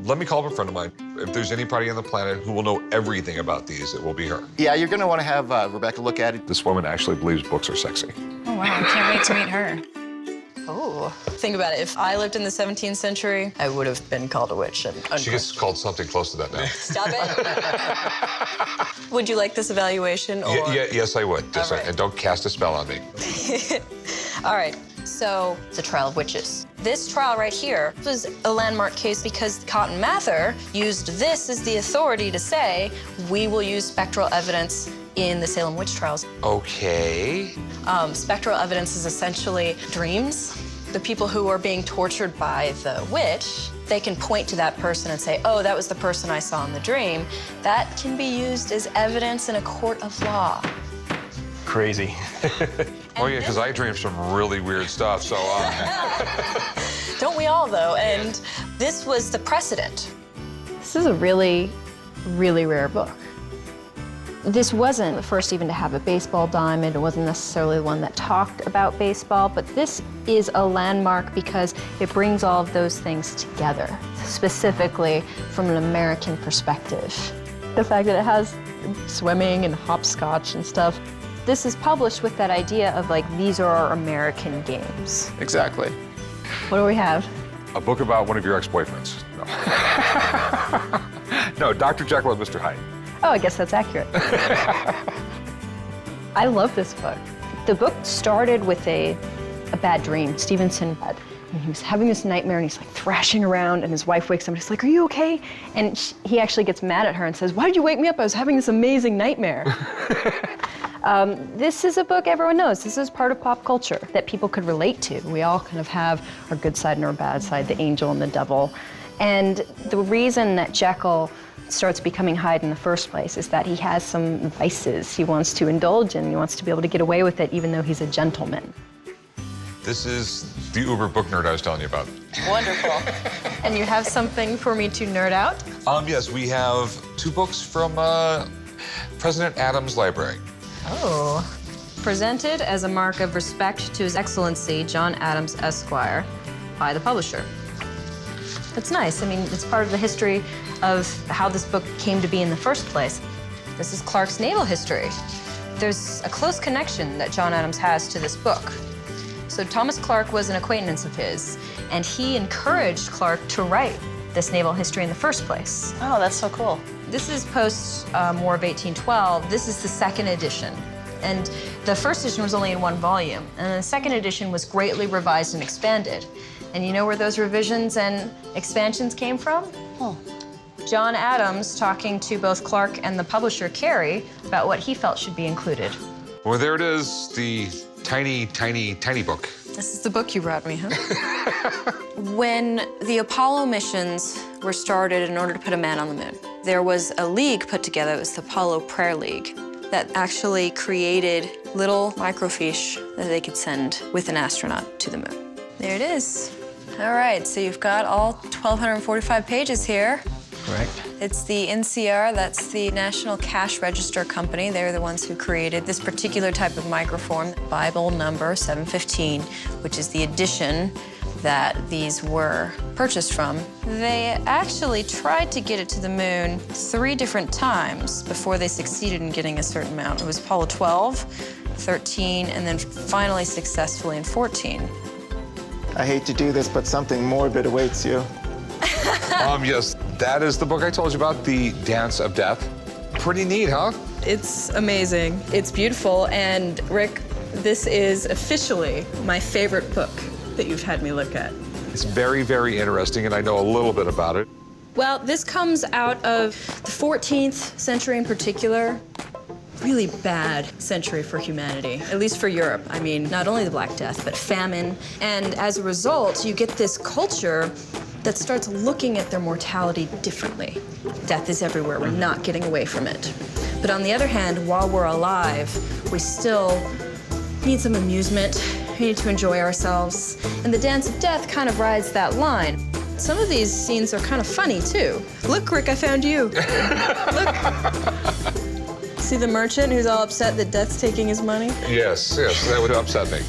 Let me call up a friend of mine. If there's anybody on the planet who will know everything about these, it will be her. Yeah, you're gonna wanna have Rebecca look at it. This woman actually believes books are sexy. Oh, wow, I can't wait to meet her. Oh, think about it. If I lived in the 17th century, I would have been called a witch. She gets called something close to that now. Stop it. Would you like this evaluation? Or... Yes, I would. Yes, right. And don't cast a spell on me. All right, so the trial of witches. This trial right here was a landmark case because Cotton Mather used this as the authority to say, we will use spectral evidence in the Salem witch trials. Okay. Spectral evidence is essentially dreams. The people who are being tortured by the witch, they can point to that person and say, oh, that was the person I saw in the dream. That can be used as evidence in a court of law. Crazy. Oh, yeah, because I dream some really weird stuff, so... Don't we all, though? And this was the precedent. This is a really, really rare book. This wasn't the first even to have a baseball diamond. It wasn't necessarily the one that talked about baseball, but this is a landmark because it brings all of those things together, specifically from an American perspective. The fact that it has swimming and hopscotch and stuff. This is published with that idea of like, these are our American games. Exactly. What do we have? A book about one of your ex-boyfriends. No. No, Dr. Jekyll and Mr. Hyde. Oh, I guess that's accurate. I love this book. The book started with a bad dream. Stevenson had, and he was having this nightmare, and he's like thrashing around, and his wife wakes up, and he's like, are you okay? And he actually gets mad at her and says, why did you wake me up? I was having this amazing nightmare. This is a book everyone knows. This is part of pop culture that people could relate to. We all kind of have our good side and our bad side, the angel and the devil. And the reason that Jekyll starts becoming Hyde in the first place is that he has some vices he wants to indulge in. He wants to be able to get away with it even though he's a gentleman. This is the Uber book nerd I was telling you about. Wonderful. And you have something for me to nerd out? Yes, we have 2 books from President Adams' library. Oh. Presented as a mark of respect to His Excellency John Adams, Esquire, by the publisher. That's nice. I mean, it's part of the history of how this book came to be in the first place. This is Clark's naval history. There's a close connection that John Adams has to this book. So Thomas Clark was an acquaintance of his, and he encouraged Clark to write this naval history in the first place. Oh, that's so cool. This is post-War of 1812. This is the second edition. And the first edition was only in 1 volume, and the second edition was greatly revised and expanded. And you know where those revisions and expansions came from? Oh. John Adams talking to both Clark and the publisher, Carey, about what he felt should be included. Well, there it is, the tiny, tiny, tiny book. This is the book you brought me, huh? When the Apollo missions were started in order to put a man on the moon, there was a league put together. It was the Apollo Prayer League that actually created little microfiche that they could send with an astronaut to the moon. There it is. All right, so you've got all 1,245 pages here. Correct. It's the NCR, that's the National Cash Register Company. They're the ones who created this particular type of microform, Bible number 715, which is the edition that these were purchased from. They actually tried to get it to the moon 3 different times before they succeeded in getting a certain amount. It was Apollo 12, 13, and then finally successfully in 14. I hate to do this, but something morbid awaits you. Yes, that is the book I told you about, The Dance of Death. Pretty neat, huh? It's amazing. It's beautiful, and Rick, this is officially my favorite book that you've had me look at. It's very, very interesting, and I know a little bit about it. Well, this comes out of the 14th century in particular. Really bad century for humanity, at least for Europe. I mean, not only the Black Death, but famine. And as a result, you get this culture that starts looking at their mortality differently. Death is everywhere. We're not getting away from it. But on the other hand, while we're alive, we still need some amusement. We need to enjoy ourselves. And the Dance of Death kind of rides that line. Some of these scenes are kind of funny, too. Look, Rick, I found you. Look. See the merchant who's all upset that Death's taking his money? Yes, that would upset me.